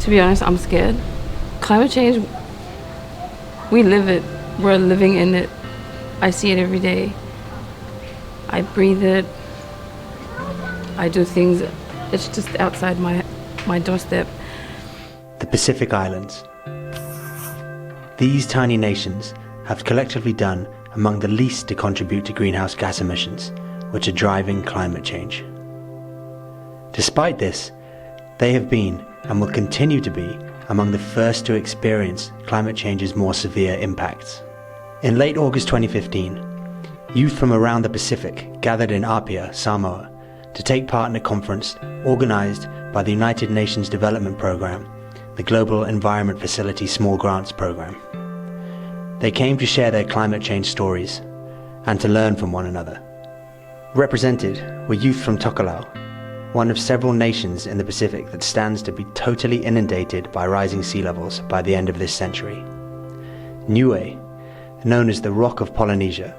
To be honest, I'm scared. Climate change, we live it. We're living in it. I see it every day. I breathe it. I do things. It's just outside my doorstep. The Pacific Islands. These tiny nations have collectively done among the least to contribute to greenhouse gas emissions, which are driving climate change. Despite this, they have been and will continue to be among the first to experience climate change's more severe impacts. In late August 2015, youth from around the Pacific gathered in Apia, Samoa, to take part in a conference organized by the United Nations Development Programme, the Global Environment Facility Small Grants Programme. They came to share their climate change stories and to learn from one another. Represented were youth from Tokelau, one of several nations in the Pacific that stands to be totally inundated by rising sea levels by the end of this century. Niue, known as the Rock of Polynesia.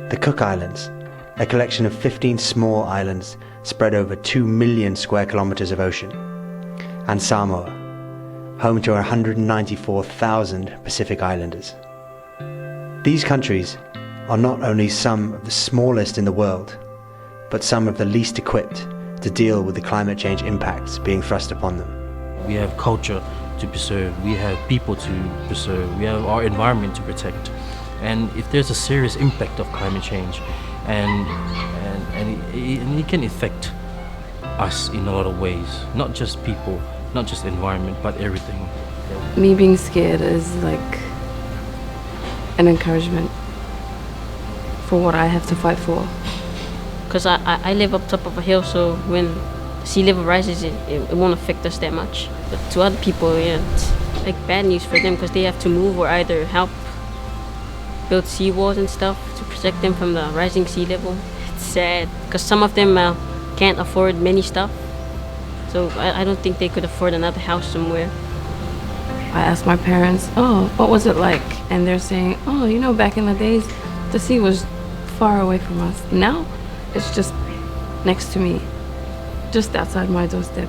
The Cook Islands, a collection of 15 small islands spread over 2 million square kilometers of ocean. And Samoa, home to 194,000 Pacific Islanders. These countries are not only some of the smallest in the world, but some of the least equipped to deal with the climate change impacts being thrust upon them. We have culture to preserve, we have people to preserve, we have our environment to protect. And if there's a serious impact of climate change, and it can affect us in a lot of ways, not just people, not just environment, but everything. Me being scared is like an encouragement for what I have to fight for. Because I live up top of a hill, so when sea level rises, it won't affect us that much. But to other people, yeah, it's like bad news for them because they have to move or either help build seawalls and stuff to protect them from the rising sea level. It's sad because some of them can't afford many stuff. So I don't think they could afford another house somewhere. I asked my parents, oh, what was it like? And they're saying, oh, you know, back in the days, the sea was far away from us. Now, it's just next to me, just outside my doorstep.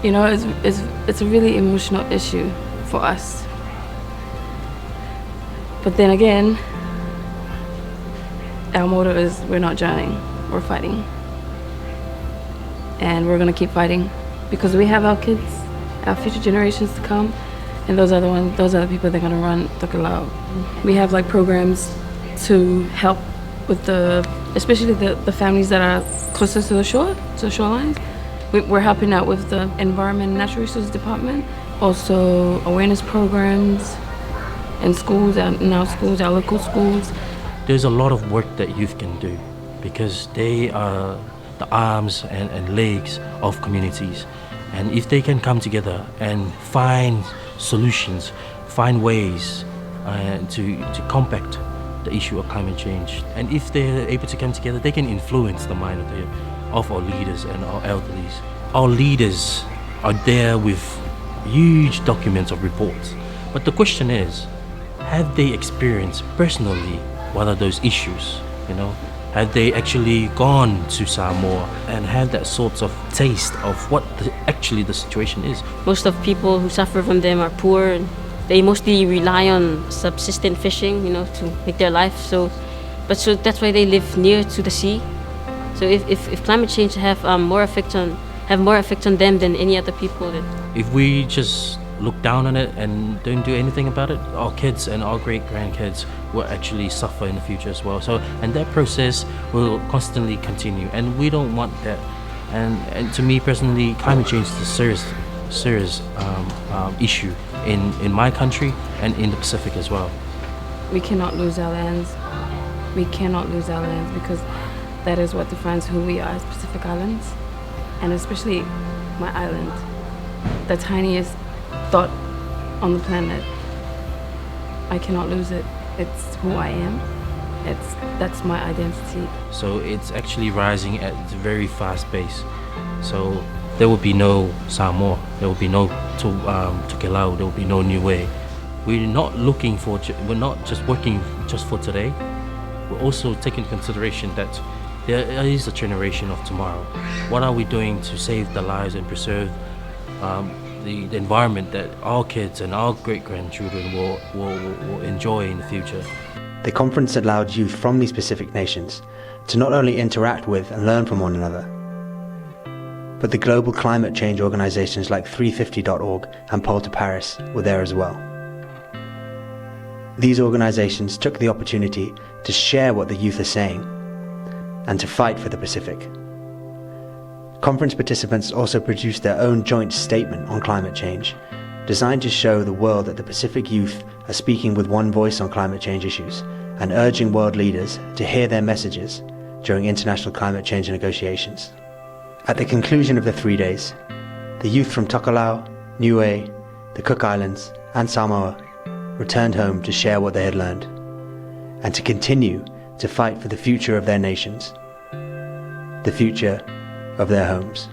You know, it's a really emotional issue for us. But then again, our motto is we're not drowning, we're fighting. And we're gonna keep fighting because we have our kids, our future generations to come, and those are the people that are gonna run Tokelau. We have like programs to help with especially the families that are closest to the shore, to the shorelines. We're helping out with the Environment and Natural Resources Department, also awareness programs in schools, in our schools, our local schools. There's a lot of work that youth can do because they are the arms and legs of communities. And if they can come together and find solutions, find ways to combat the issue of climate change, and if they're able to come together, they can influence the mind of our leaders and our elderlies. Our leaders are there with huge documents of reports, but the question is, have they experienced personally what are those issues? You know, have they actually gone to Samoa and had that sort of taste of what actually the situation is? Most of people who suffer from them are poor. They mostly rely on subsistent fishing, you know, to make their life. So that's why they live near to the sea. So if climate change have more effect on them than any other people, then if we just look down on it and don't do anything about it, our kids and our great-grandkids will actually suffer in the future as well. So, and that process will constantly continue, and we don't want that. And to me personally, climate change is a serious issue in my country and in the Pacific as well. We cannot lose our lands. We cannot lose our lands because that is what defines who we are as Pacific Islands, and especially my island, the tiniest dot on the planet. I cannot lose it. It's who I am. That's my identity. So it's actually rising at a very fast pace. So there will be no Samoa, there will be no Tokelau, there will be no Niue. We're not just working just for today. We're also taking consideration that there is a generation of tomorrow. What are we doing to save the lives and preserve the environment that our kids and our great-grandchildren will enjoy in the future. The conference allowed youth from these Pacific nations to not only interact with and learn from one another, but the global climate change organizations like 350.org and Pole to Paris were there as well. These organizations took the opportunity to share what the youth are saying and to fight for the Pacific. Conference participants also produced their own joint statement on climate change, designed to show the world that the Pacific youth are speaking with one voice on climate change issues and urging world leaders to hear their messages during international climate change negotiations. At the conclusion of the 3 days, the youth from Tokelau, Niue, the Cook Islands and Samoa returned home to share what they had learned and to continue to fight for the future of their nations, the future of their homes.